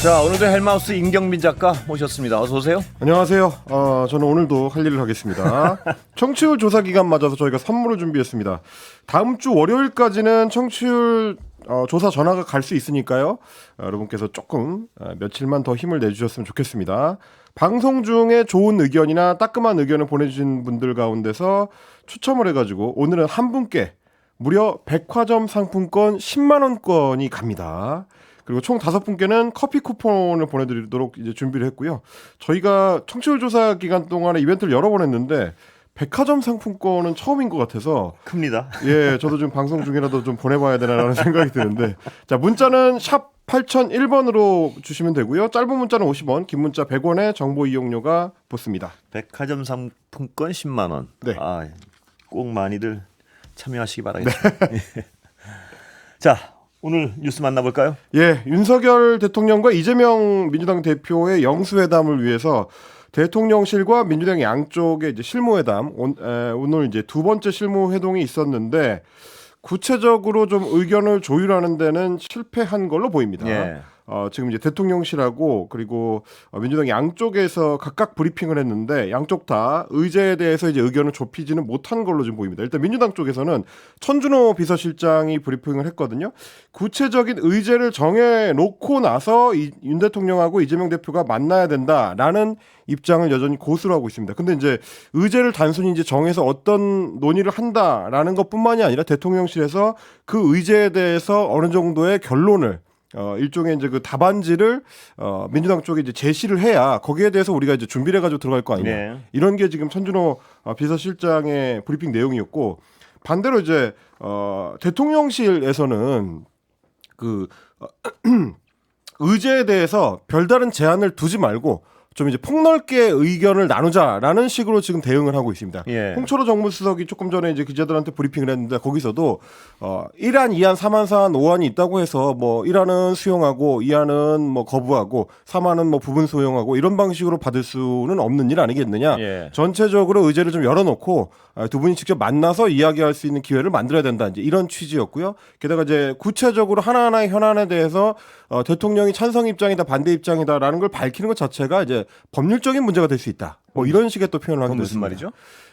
자, 오늘도 헬마우스 임경민 작가 모셨습니다. 어서 오세요. 안녕하세요. 저는 오늘도 할 일을 하겠습니다. 청취율 조사 기간 맞아서 저희가 선물을 준비했습니다. 다음 주 월요일까지는 청취율 조사 전화가 갈 수 있으니까요. 여러분께서 조금 며칠만 더 힘을 내주셨으면 좋겠습니다. 방송 중에 좋은 의견이나 따끔한 의견을 보내주신 분들 가운데서 추첨을 해가지고 오늘은 한 분께 무려 백화점 상품권 10만 원권이 갑니다. 그리고 총 5분께는 커피 쿠폰을 보내드리도록 이제 준비를 했고요. 저희가 청취율 조사 기간 동안에 이벤트를 여러 번 했는데 백화점 상품권은 처음인 것 같아서 큽니다. 예, 저도 지금 방송 중이라도 좀 보내봐야 되나라는 생각이 드는데 자, 문자는 샵 8001번으로 주시면 되고요. 짧은 문자는 50원, 긴 문자 100원의 정보 이용료가 붙습니다. 백화점 상품권 10만 원. 네. 꼭 많이들 참여하시기 바라겠습니다. 네. 자, 오늘 뉴스 만나볼까요? 예, 윤석열 대통령과 이재명 민주당 대표의 영수회담을 위해서 대통령실과 민주당 양쪽의 이제 실무회담 오늘 이제 두 번째 실무회동이 있었는데 구체적으로 좀 의견을 조율하는 데는 실패한 걸로 보입니다. 예. 지금 이제 대통령실하고 그리고 민주당 양쪽에서 각각 브리핑을 했는데 양쪽 다 의제에 대해서 이제 의견을 좁히지는 못한 걸로 좀 보입니다. 일단 민주당 쪽에서는 천준호 비서실장이 브리핑을 했거든요. 구체적인 의제를 정해 놓고 나서 윤 대통령하고 이재명 대표가 만나야 된다라는 입장을 여전히 고수를 하고 있습니다. 근데 이제 의제를 단순히 이제 정해서 어떤 논의를 한다라는 것뿐만이 아니라 대통령실에서 그 의제에 대해서 어느 정도의 결론을 일종의 이제 그 답안지를 민주당 쪽에 이제 제시를 해야 거기에 대해서 우리가 이제 준비를 해가지고 들어갈 거 아니냐. 네. 이런 게 지금 천준호 비서실장의 브리핑 내용이었고 반대로 이제 대통령실에서는 그 의제에 대해서 별다른 제한을 두지 말고 좀 이제 폭넓게 의견을 나누자라는 식으로 지금 대응을 하고 있습니다. 예. 홍철호 정무수석이 조금 전에 이제 기자들한테 브리핑을 했는데 거기서도 1안, 2안, 3안, 4안, 5안이 있다고 해서 뭐 1안은 수용하고 2안은 뭐 거부하고 3안은 뭐 부분 수용하고 이런 방식으로 받을 수는 없는 일 아니겠느냐. 예. 전체적으로 의제를 좀 열어놓고 두 분이 직접 만나서 이야기할 수 있는 기회를 만들어야 된다. 이제 이런 취지였고요. 게다가 이제 구체적으로 하나하나의 현안에 대해서 대통령이 찬성 입장이다, 반대 입장이다라는 걸 밝히는 것 자체가 이제 법률적인 문제가 될 수 있다. 뭐 이런 식의 또 표현을 하기도 무슨 했습니다. 말이죠?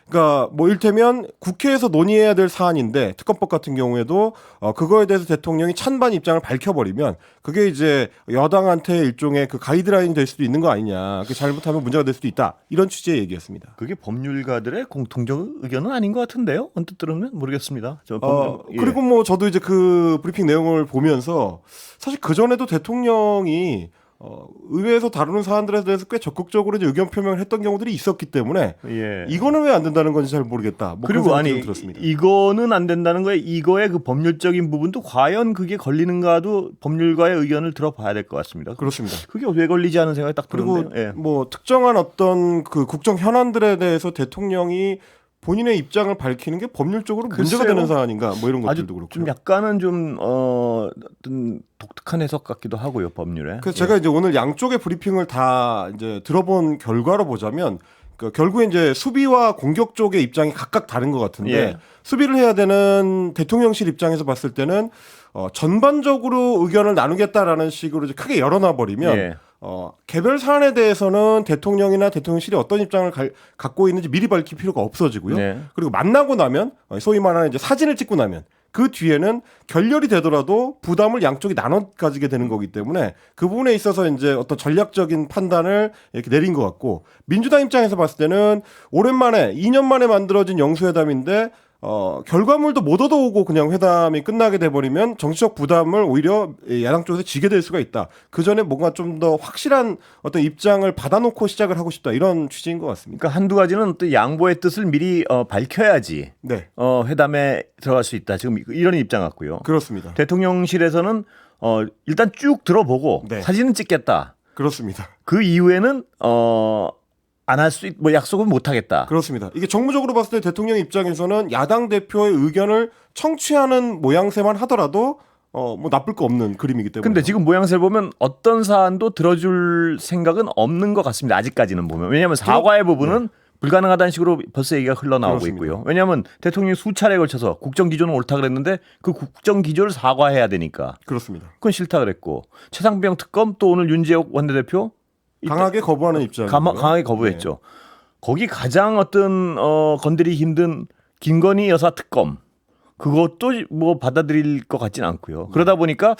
그러니까 뭐 일테면 국회에서 논의해야 될 사안인데 특검법 같은 경우에도 그거에 대해서 대통령이 찬반 입장을 밝혀버리면 그게 이제 여당한테 일종의 그 가이드라인이 될 수도 있는 거 아니냐. 그 잘못하면 문제가 될 수도 있다. 이런 취지의 얘기였습니다. 그게 법률가들의 공통적 의견은 아닌 것 같은데요. 언뜻 들으면 모르겠습니다. 예. 그리고 뭐 저도 이제 그 브리핑 내용을 보면서 사실 그 전에도 대통령이 의회에서 다루는 사안들에 대해서 꽤 적극적으로 이제 의견 표명을 했던 경우들이 있었기 때문에 예. 이거는 왜 안 된다는 건지 잘 모르겠다. 뭐 그리고 아니 들었습니다. 이거는 안 된다는 거에 이거의 그 법률적인 부분도 과연 그게 걸리는가도 법률가의 의견을 들어봐야 될 것 같습니다. 그렇습니다. 그게 왜 걸리지 않은 생각이 딱 그리고 드는데요. 예. 뭐 특정한 어떤 그 국정 현안들에 대해서 대통령이 본인의 입장을 밝히는 게 법률적으로 문제가 글쎄요. 되는 사안인가 뭐 이런 아주 것들도 그렇고. 좀 약간은 좀 어떤 독특한 해석 같기도 하고요, 법률에. 그래서 제가 이제 오늘 양쪽의 브리핑을 다 이제 들어본 결과로 보자면 결국에 이제 수비와 공격 쪽의 입장이 각각 다른 것 같은데 예. 수비를 해야 되는 대통령실 입장에서 봤을 때는 전반적으로 의견을 나누겠다라는 식으로 이제 크게 열어놔 버리면 예. 개별 사안에 대해서는 대통령이나 대통령실이 어떤 입장을 갖고 있는지 미리 밝힐 필요가 없어지고요. 네. 그리고 만나고 나면 소위 말하는 이제 사진을 찍고 나면 그 뒤에는 결렬이 되더라도 부담을 양쪽이 나눠 가지게 되는 거기 때문에 그 부분에 있어서 이제 어떤 전략적인 판단을 이렇게 내린 것 같고 민주당 입장에서 봤을 때는 오랜만에 2년 만에 만들어진 영수회담인데 결과물도 못 얻어오고 그냥 회담이 끝나게 돼버리면 정치적 부담을 오히려 야당 쪽에서 지게 될 수가 있다. 그 전에 뭔가 좀 더 확실한 어떤 입장을 받아놓고 시작을 하고 싶다. 이런 취지인 것 같습니다. 그러니까 한두 가지는 또 양보의 뜻을 미리 밝혀야지 네, 회담에 들어갈 수 있다. 지금 이런 입장 같고요. 그렇습니다. 대통령실에서는 일단 쭉 들어보고 네. 사진은 찍겠다. 그렇습니다. 그 이후에는 안 할 수 뭐 약속은 못 하겠다. 그렇습니다. 이게 정무적으로 봤을 때 대통령 입장에서는 야당 대표의 의견을 청취하는 모양새만 하더라도 뭐 나쁠 거 없는 그림이기 때문에. 근데 지금 모양새를 보면 어떤 사안도 들어줄 생각은 없는 것 같습니다. 아직까지는 보면. 왜냐하면 사과의 부분은 불가능하다는 식으로 벌써 얘기가 흘러나오고 그렇습니다. 있고요. 왜냐하면 대통령이 수차례에 걸쳐서 국정 기조는 옳다 그랬는데 그 국정 기조를 사과해야 되니까 그렇습니다. 그건 싫다 그랬고 최상병 특검 또 오늘 윤재옥 원내대표 강하게 거부하는 입장. 강하게 거부했죠. 거기 가장 어떤 건드리기 힘든 김건희 여사 특검 그것도 뭐 받아들일 것 같지는 않고요. 그러다 보니까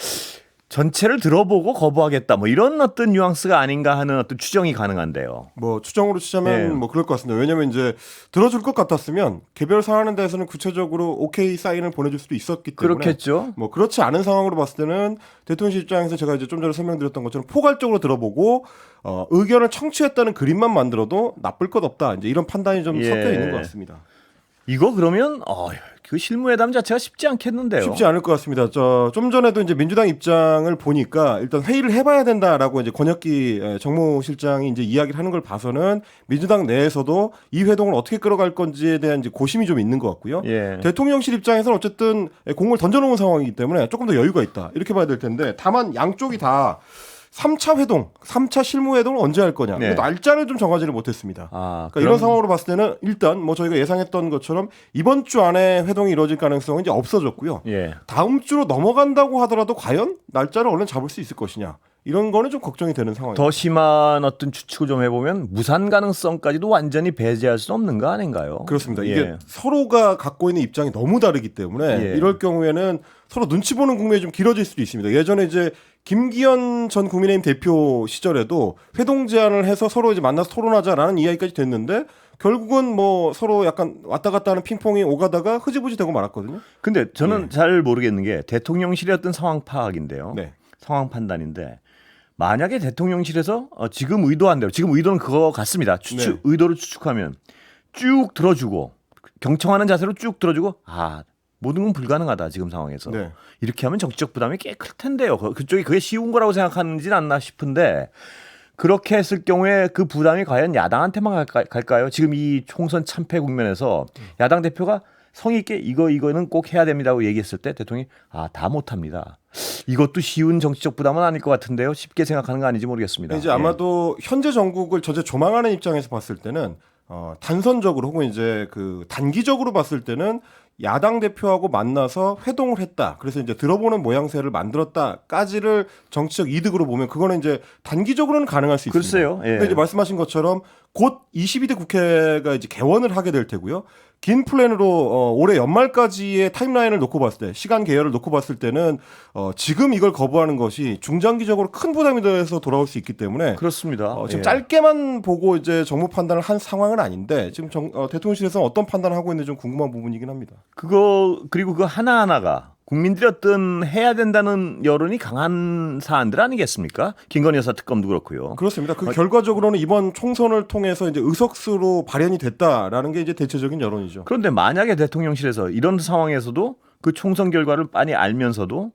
전체를 들어보고 거부하겠다 뭐 이런 어떤 뉘앙스가 아닌가 하는 어떤 추정이 가능한데요. 뭐 추정으로 치자면 네. 뭐 그럴 것 같습니다. 왜냐하면 이제 들어줄 것 같았으면 개별 사안에 대해서는 구체적으로 오케이 사인을 보내줄 수도 있었기 때문에 그렇겠죠. 뭐 그렇지 않은 상황으로 봤을 때는 대통령실 입장에서 제가 이제 좀 전에 설명드렸던 것처럼 포괄적으로 들어보고 의견을 청취했다는 그림만 만들어도 나쁠 것 없다. 이제 이런 판단이 좀 예. 섞여 있는 것 같습니다. 이거 그러면 그 실무회담 자체가 쉽지 않겠는데요. 쉽지 않을 것 같습니다. 좀 전에도 이제 민주당 입장을 보니까 일단 회의를 해봐야 된다라고 이제 권혁기 정무실장이 이제 이야기를 하는 걸 봐서는 민주당 내에서도 이 회동을 어떻게 끌어갈 건지에 대한 이제 고심이 좀 있는 것 같고요. 예. 대통령실 입장에서는 어쨌든 공을 던져놓은 상황이기 때문에 조금 더 여유가 있다 이렇게 봐야 될 텐데 다만 양쪽이 다 3차 회동, 3차 실무회동을 언제 할 거냐. 네. 날짜를 좀 정하지를 못했습니다. 그러니까 이런 상황으로 봤을 때는 일단 뭐 저희가 예상했던 것처럼 이번 주 안에 회동이 이루어질 가능성은 이제 없어졌고요. 예. 다음 주로 넘어간다고 하더라도 과연 날짜를 얼른 잡을 수 있을 것이냐. 이런 거는 좀 걱정이 되는 상황입니다. 더 심한 어떤 추측을 좀 해보면 무산 가능성까지도 완전히 배제할 수는 없는 거 아닌가요? 그렇습니다. 예. 이게 서로가 갖고 있는 입장이 너무 다르기 때문에 예. 이럴 경우에는 서로 눈치 보는 국면이 좀 길어질 수도 있습니다. 예전에 이제 김기현 전 국민의힘 대표 시절에도 회동 제안을 해서 서로 이제 만나서 토론하자라는 이야기까지 됐는데 결국은 뭐 서로 약간 왔다 갔다 하는 핑퐁이 오가다가 흐지부지 되고 말았거든요. 근데 저는 잘 모르겠는 게 대통령실의 어떤 상황 파악인데요. 네. 상황 판단인데 만약에 대통령실에서 지금 의도한 대로 지금 의도는 그거 같습니다. 네. 의도를 추측하면 쭉 들어주고 경청하는 자세로 쭉 들어주고 모든 건 불가능하다 지금 상황에서 네. 이렇게 하면 정치적 부담이 꽤 클 텐데요. 그쪽이 그게 쉬운 거라고 생각하는지는 않나 싶은데 그렇게 했을 경우에 그 부담이 과연 야당한테만 갈까요? 지금 이 총선 참패 국면에서 야당 대표가 성의 있게 이거는 꼭 해야 됩니다고 얘기했을 때 대통령이 다 못합니다. 이것도 쉬운 정치적 부담은 아닐 것 같은데요. 쉽게 생각하는 거 아닌지 모르겠습니다. 이제 아마도 현재 정국을 전체 조망하는 입장에서 봤을 때는 단선적으로 혹은 이제 그 단기적으로 봤을 때는 야당 대표하고 만나서 회동을 했다. 그래서 이제 들어보는 모양새를 만들었다까지를 정치적 이득으로 보면 그거는 이제 단기적으로는 가능할 수 있습니다. 글쎄요. 예. 근데 이제 말씀하신 것처럼 곧 22대 국회가 이제 개원을 하게 될 테고요. 긴 플랜으로 올해 연말까지의 타임라인을 놓고 봤을 때 시간 계열을 놓고 봤을 때는 지금 이걸 거부하는 것이 중장기적으로 큰 부담이 돼서 돌아올 수 있기 때문에 그렇습니다. 지금 예. 짧게만 보고 이제 정무 판단을 한 상황은 아닌데 지금 대통령실에서는 어떤 판단을 하고 있는지 좀 궁금한 부분이긴 합니다. 그리고 그 하나하나가 국민들이 어떤 해야 된다는 여론이 강한 사안들 아니겠습니까? 김건희 여사 특검도 그렇고요. 그렇습니다. 그 결과적으로는 이번 총선을 통해서 이제 의석수로 발현이 됐다라는 게 이제 대체적인 여론이죠. 그런데 만약에 대통령실에서 이런 상황에서도 그 총선 결과를 빤히 알면서도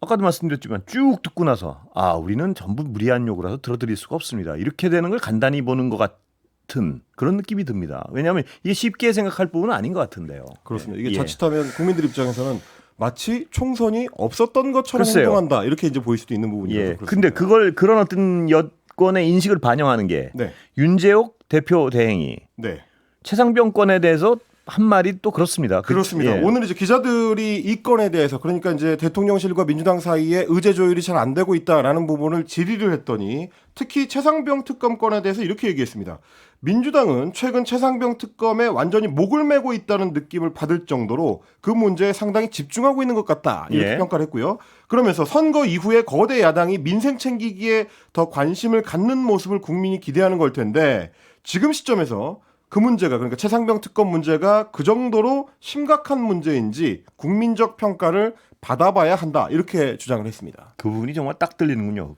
아까도 말씀드렸지만 쭉 듣고 나서 우리는 전부 무리한 요구라서 들어드릴 수가 없습니다. 이렇게 되는 걸 간단히 보는 것 같은 그런 느낌이 듭니다. 왜냐하면 이게 쉽게 생각할 부분은 아닌 것 같은데요. 그렇습니다. 이게 예. 자칫하면 국민들 입장에서는 마치 총선이 없었던 것처럼 글쎄요. 행동한다 이렇게 이제 보일 수도 있는 부분이죠. 예. 근데 그런 어떤 여권의 인식을 반영하는 게 네, 윤재옥 대표 대행이 네. 최상병 건에 대해서 한 말이 또 그렇습니다. 그렇습니다. 예. 오늘 이제 기자들이 이 건에 대해서 그러니까 이제 대통령실과 민주당 사이에 의제 조율이 잘 안 되고 있다라는 부분을 질의를 했더니 특히 최상병 특검 건에 대해서 이렇게 얘기했습니다. 민주당은 최근 최상병 특검에 완전히 목을 메고 있다는 느낌을 받을 정도로 그 문제에 상당히 집중하고 있는 것 같다 이렇게 예. 평가를 했고요. 그러면서 선거 이후에 거대 야당이 민생 챙기기에 더 관심을 갖는 모습을 국민이 기대하는 걸 텐데 지금 시점에서 그 문제가 그러니까 최상병 특검 문제가 그 정도로 심각한 문제인지 국민적 평가를 받아봐야 한다 이렇게 주장을 했습니다. 그 부분이 정말 딱 들리는군요.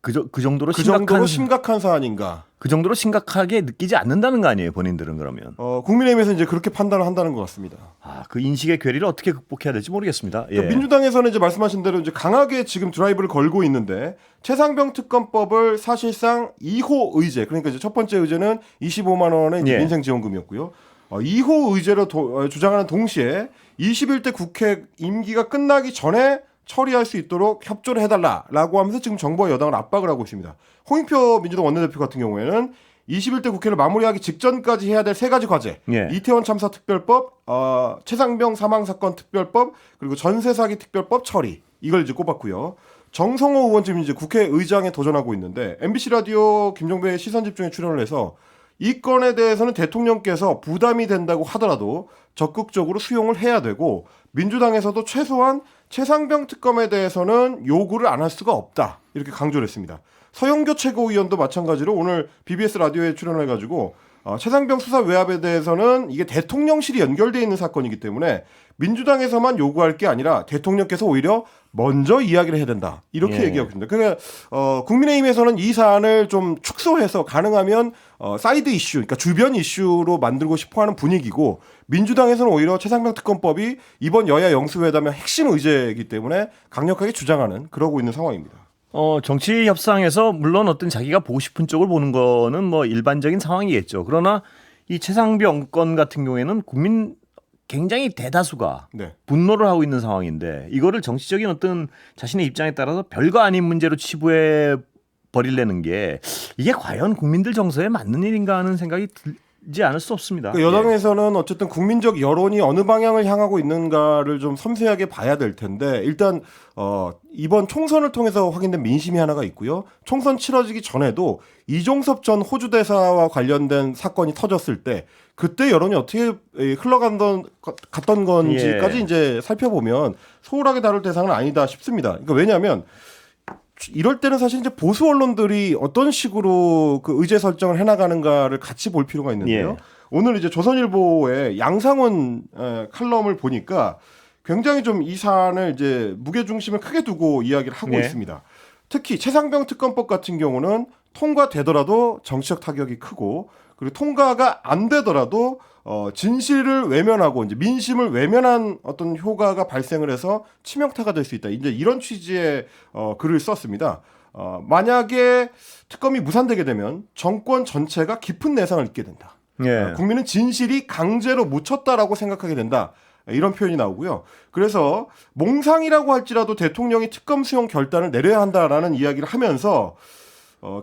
그 정도로 그 정도로 심각한 사안인가? 그 정도로 심각하게 느끼지 않는다는 거 아니에요, 본인들은 그러면. 국민의힘에서 이제 그렇게 판단을 한다는 것 같습니다. 그 인식의 괴리를 어떻게 극복해야 될지 모르겠습니다. 예. 그러니까 민주당에서는 이제 말씀하신 대로 이제 강하게 지금 드라이브를 걸고 있는데 최상병 특검법을 사실상 2호 의제 그러니까 이제 첫 번째 의제는 25만 원의 이제 예. 민생지원금이었고요. 2호 의제로 주장하는 동시에 21대 국회 임기가 끝나기 전에 처리할 수 있도록 협조를 해달라라고 하면서 지금 정부와 여당을 압박을 하고 있습니다. 홍익표 민주당 원내대표 같은 경우에는 21대 국회를 마무리하기 직전까지 해야 될 세 가지 과제. 예. 이태원 참사 특별법, 최상병 사망 사건 특별법, 그리고 전세 사기 특별법 처리. 이걸 이제 꼽았고요. 정성호 의원 지금 이제 국회의장에 도전하고 있는데 MBC 라디오 김종배의 시선 집중에 출연을 해서 이 건에 대해서는 대통령께서 부담이 된다고 하더라도 적극적으로 수용을 해야 되고 민주당에서도 최소한 최상병 특검에 대해서는 요구를 안 할 수가 없다. 이렇게 강조를 했습니다. 서영교 최고위원도 마찬가지로 오늘 BBS 라디오에 출연해가지고 최상병 수사 외압에 대해서는 이게 대통령실이 연결되어 있는 사건이기 때문에 민주당에서만 요구할 게 아니라 대통령께서 오히려 먼저 이야기를 해야 된다. 이렇게 예. 얘기하고 있습니다. 그러니까 국민의힘에서는 이 사안을 좀 축소해서 가능하면 사이드 이슈, 그러니까 주변 이슈로 만들고 싶어하는 분위기고 민주당에서는 오히려 최상병 특검법이 이번 여야 영수회담의 핵심 의제이기 때문에 강력하게 주장하는 그러고 있는 상황입니다. 정치 협상에서 물론 어떤 자기가 보고 싶은 쪽을 보는 거는 뭐 일반적인 상황이겠죠. 그러나 이 최상병 건 같은 경우에는 국민 굉장히 대다수가 네. 분노를 하고 있는 상황인데 이거를 정치적인 어떤 자신의 입장에 따라서 별거 아닌 문제로 치부해 버리려는 게 이게 과연 국민들 정서에 맞는 일인가 하는 생각이 들지 않을 수 없습니다. 그러니까 여당에서는 어쨌든 국민적 여론이 어느 방향을 향하고 있는가를 좀 섬세하게 봐야 될 텐데 일단 이번 총선을 통해서 확인된 민심이 하나가 있고요. 총선 치러지기 전에도 이종섭 전 호주 대사와 관련된 사건이 터졌을 때 그때 여론이 어떻게 갔던 건지까지 이제 살펴보면 소홀하게 다룰 대상은 아니다 싶습니다. 그러니까 왜냐하면 이럴 때는 사실 이제 보수 언론들이 어떤 식으로 그 의제 설정을 해나가는가를 같이 볼 필요가 있는데요. 예. 오늘 이제 조선일보의 양상훈 칼럼을 보니까 굉장히 좀 이 사안을 이제 무게 중심을 크게 두고 이야기를 하고 네. 있습니다. 특히 최상병 특검법 같은 경우는 통과되더라도 정치적 타격이 크고 그리고 통과가 안 되더라도 진실을 외면하고 이제 민심을 외면한 어떤 효과가 발생을 해서 치명타가 될 수 있다. 이제 이런 취지의 글을 썼습니다. 만약에 특검이 무산되게 되면 정권 전체가 깊은 내상을 입게 된다. 예. 국민은 진실이 강제로 묻혔다라고 생각하게 된다. 이런 표현이 나오고요. 그래서 몽상이라고 할지라도 대통령이 특검 수용 결단을 내려야 한다라는 이야기를 하면서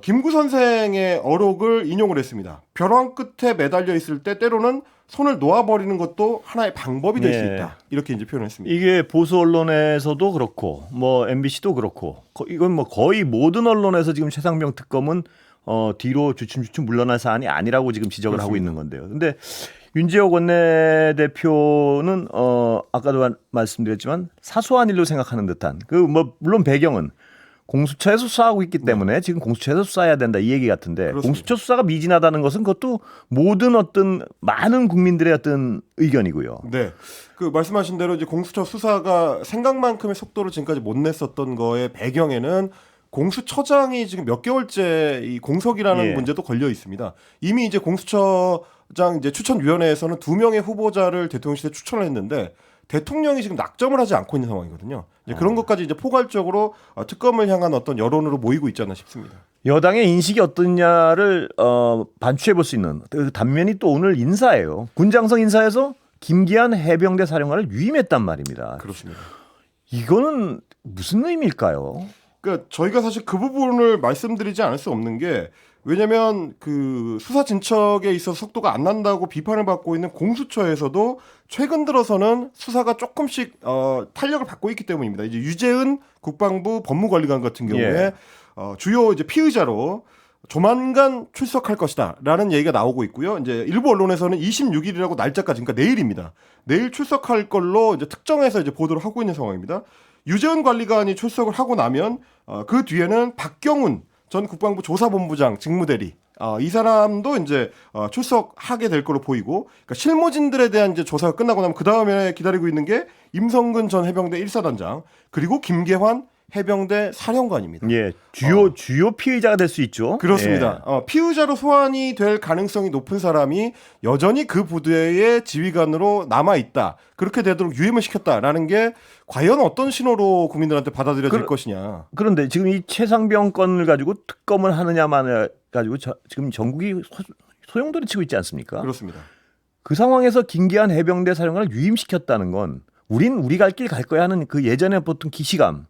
김구 선생의 어록을 인용을 했습니다. 벼랑 끝에 매달려 있을 때 때로는 손을 놓아버리는 것도 하나의 방법이 될 수 네. 있다. 이렇게 이제 표현했습니다. 이게 보수 언론에서도 그렇고 뭐 MBC도 그렇고 이건 뭐 거의 모든 언론에서 지금 최상병 특검은 뒤로 주춤주춤 물러날 사안이 아니라고 지금 지적을 그렇습니다. 하고 있는 건데요. 근데 윤지호 원내대표는 아까도 말씀드렸지만 사소한 일로 생각하는 듯한 그 뭐 물론 배경은 공수처에서 수사하고 있기 때문에 지금 공수처에서 수사해야 된다 이 얘기 같은데 그렇습니다. 공수처 수사가 미진하다는 것은 그것도 모든 어떤 많은 국민들의 어떤 의견이고요. 네. 그 말씀하신 대로 이제 공수처 수사가 생각만큼의 속도를 지금까지 못 냈었던 거의 배경에는 공수처장이 지금 몇 개월째 이 공석이라는 예. 문제도 걸려 있습니다. 이미 이제 공수처장 이제 추천위원회에서는 2명의 후보자를 대통령실에 추천을 했는데 대통령이 지금 낙점을 하지 않고 있는 상황이거든요. 이제 그런 것까지 이제 포괄적으로 특검을 향한 어떤 여론으로 모이고 있지 않나 싶습니다. 여당의 인식이 어떠냐를 반추해 볼 수 있는 그 단면이 또 오늘 인사예요. 군장성 인사에서 김기한 해병대 사령관을 위임했단 말입니다. 그렇습니다. 이거는 무슨 의미일까요? 그러니까 저희가 사실 그 부분을 말씀드리지 않을 수 없는 게 왜냐하면 그 수사 진척에 있어서 속도가 안 난다고 비판을 받고 있는 공수처에서도 최근 들어서는 수사가 조금씩 탄력을 받고 있기 때문입니다. 이제 유재은 국방부 법무관리관 같은 경우에 주요 이제 피의자로 조만간 출석할 것이다라는 얘기가 나오고 있고요. 이제 일부 언론에서는 26일이라고 날짜까지 그러니까 내일입니다. 내일 출석할 걸로 이제 특정해서 이제 보도를 하고 있는 상황입니다. 유재은 관리관이 출석을 하고 나면 그 뒤에는 박경훈 전 국방부 조사본부장 직무대리 이 사람도 이제 출석하게 될 걸로 보이고 그러니까 실무진들에 대한 이제 조사가 끝나고 나면 그 다음에 기다리고 있는 게 임성근 전 해병대 1사단장 그리고 김계환 해병대 사령관입니다. 예, 주요 피의자가 될 수 있죠. 그렇습니다. 예. 피의자로 소환이 될 가능성이 높은 사람이 여전히 그 부대의 지휘관으로 남아 있다. 그렇게 되도록 유임을 시켰다라는 게 과연 어떤 신호로 국민들한테 받아들여질 것이냐. 그런데 지금 이 최상병 건을 가지고 특검을 하느냐만 가지고 지금 전국이 소용돌이 치고 있지 않습니까? 그렇습니다. 그 상황에서 김기한 해병대 사령관을 유임시켰다는 건 우린 우리 갈 길 갈 거야 하는 그 예전에 보통 기시감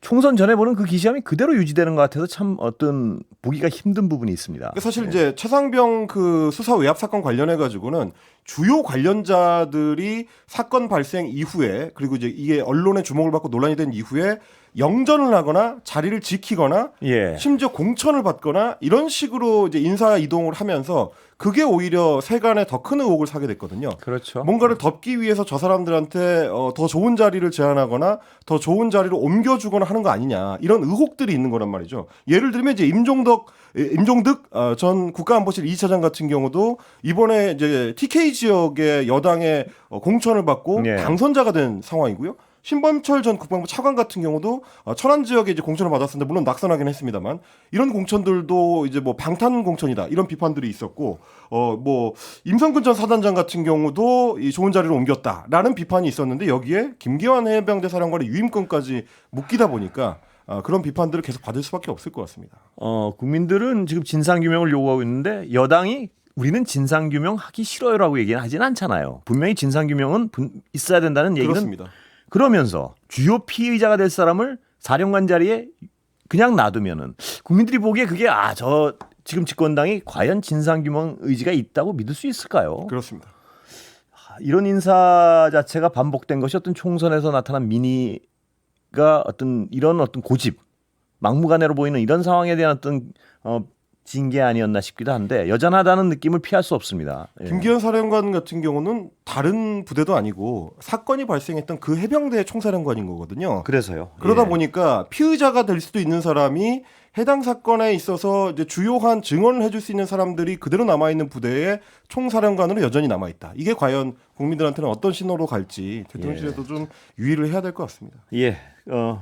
총선 전에 보는 그 기시감이 그대로 유지되는 것 같아서 참 어떤 보기가 힘든 부분이 있습니다. 사실 이제 최상병 그 수사 외압 사건 관련해 가지고는 주요 관련자들이 사건 발생 이후에 그리고 이제 이게 언론의 주목을 받고 논란이 된 이후에 영전을 하거나 자리를 지키거나 예. 심지어 공천을 받거나 이런 식으로 이제 인사 이동을 하면서 그게 오히려 세간에 더 큰 의혹을 사게 됐거든요. 그렇죠. 뭔가를 덮기 위해서 저 사람들한테 더 좋은 자리를 제안하거나 더 좋은 자리로 옮겨주거나 하는 거 아니냐 이런 의혹들이 있는 거란 말이죠. 예를 들면 이제 임종득 전 국가안보실 2차장 같은 경우도 이번에 이제 TK 지역의 여당의 공천을 받고 예. 당선자가 된 상황이고요. 신범철 전 국방부 차관 같은 경우도 천안 지역에 이제 공천을 받았는데 물론 낙선하긴 했습니다만 이런 공천들도 이제 뭐 방탄 공천이다 이런 비판들이 있었고 뭐 임성근 전 사단장 같은 경우도 이 좋은 자리로 옮겼다라는 비판이 있었는데 여기에 김기환 해병대 사령관의 유임권까지 묶이다 보니까 그런 비판들을 계속 받을 수밖에 없을 것 같습니다. 국민들은 지금 진상규명을 요구하고 있는데 여당이 우리는 진상규명 하기 싫어요라고 얘기는 하진 않잖아요. 분명히 진상규명은 있어야 된다는 얘기는 그렇습니다. 그러면서 주요 피의자가 될 사람을 사령관 자리에 그냥 놔두면은 국민들이 보기에 그게 저 지금 집권당이 과연 진상규명 의지가 있다고 믿을 수 있을까요? 그렇습니다. 이런 인사 자체가 반복된 것이 어떤 총선에서 나타난 민의가 이런 고집, 막무가내로 보이는 이런 상황에 대한 어떤 징계 아니었나 싶기도 한데 여전하다는 느낌을 피할 수 없습니다. 예. 김기현 사령관 같은 경우는 다른 부대도 아니고 사건이 발생했던 그 해병대 총사령관인 거거든요. 그래서요. 그러다 예. 보니까 피의자가 될 수도 있는 사람이 해당 사건에 있어서 이제 주요한 증언을 해줄 수 있는 사람들이 그대로 남아있는 부대에 총사령관으로 여전히 남아있다. 이게 과연 국민들한테는 어떤 신호로 갈지 대통령실에도 좀 유의를 해야 될 것 같습니다. 예.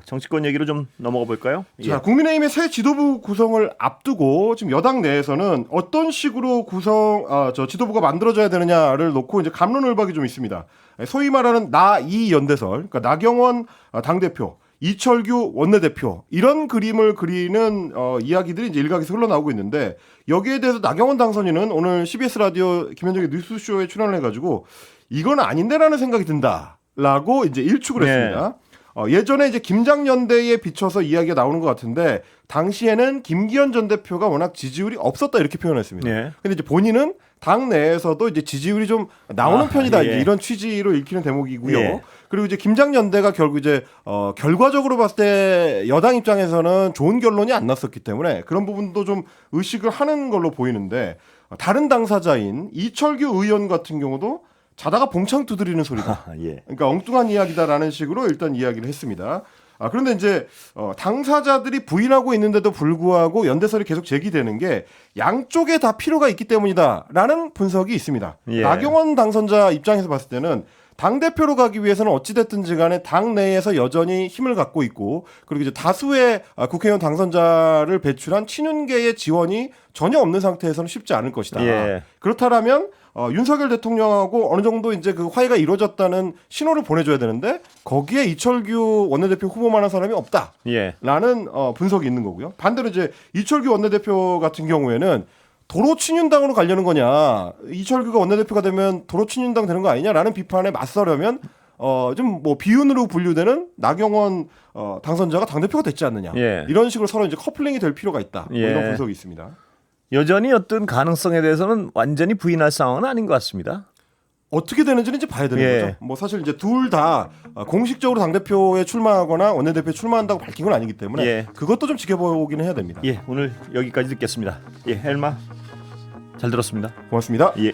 정치권 얘기로 좀 넘어가 볼까요? 자, 국민의힘의 새 지도부 구성을 앞두고 지금 여당 내에서는 어떤 식으로 지도부가 만들어져야 되느냐를 놓고 이제 갑론을박이 좀 있습니다. 소위 말하는 나2 연대설, 그러니까 나경원 당대표, 이철규 원내대표 이런 그림을 그리는 이야기들이 이제 일각에서 흘러나오고 있는데 여기에 대해서 나경원 당선인은 오늘 CBS 라디오 김현정의 뉴스쇼에 출연을 해가지고 이건 아닌데라는 생각이 든다라고 이제 일축을 했습니다. 예전에 이제 김장연대에 비춰서 이야기가 나오는 것 같은데 당시에는 김기현 전 대표가 워낙 지지율이 없었다 이렇게 표현했습니다. 예. 근데 이제 본인은 당 내에서도 이제 지지율이 좀 나오는 편이다. 예. 이제 이런 취지로 읽히는 대목이고요. 예. 그리고 이제 김장연대가 결국 이제 결과적으로 봤을 때 여당 입장에서는 좋은 결론이 안 났었기 때문에 그런 부분도 좀 의식을 하는 걸로 보이는데 다른 당사자인 이철규 의원 같은 경우도 자다가 봉창 두드리는 소리다. 예. 그러니까 엉뚱한 이야기다라는 식으로 일단 이야기를 했습니다. 그런데 이제 당사자들이 부인하고 있는데도 불구하고 연대설이 계속 제기되는 게 양쪽에 다 필요가 있기 때문이다라는 분석이 있습니다. 예. 나경원 당선자 입장에서 봤을 때는 당대표로 가기 위해서는 어찌됐든지 간에 당 내에서 여전히 힘을 갖고 있고 그리고 이제 다수의 국회의원 당선자를 배출한 친윤계의 지원이 전혀 없는 상태에서는 쉽지 않을 것이다. 예. 그렇다면 윤석열 대통령하고 어느 정도 이제 그 화해가 이루어졌다는 신호를 보내줘야 되는데 거기에 이철규 원내대표 후보만한 사람이 없다. 예. 라는 분석이 있는 거고요. 반대로 이제 이철규 원내대표 같은 경우에는 도로 친윤당으로 가려는 거냐, 이철규가 원내대표가 되면 도로 친윤당 되는 거 아니냐라는 비판에 맞서려면 좀 뭐 비윤으로 분류되는 나경원 당선자가 당대표가 됐지 않느냐. 예. 이런 식으로 서로 이제 커플링이 될 필요가 있다. 뭐 예. 이런 분석이 있습니다. 여전히 어떤 가능성에 대해서는 완전히 부인할 상황은 아닌 것 같습니다. 어떻게 되는지는 이제 봐야 되는 예. 거죠. 뭐 사실 이제 둘 다 공식적으로 당대표에 출마하거나 원내대표에 출마한다고 밝힌 건 아니기 때문에 예. 그것도 좀 지켜보기는 해야 됩니다. 예, 오늘 여기까지 듣겠습니다. 예, 헬마 잘 들었습니다. 고맙습니다. 예.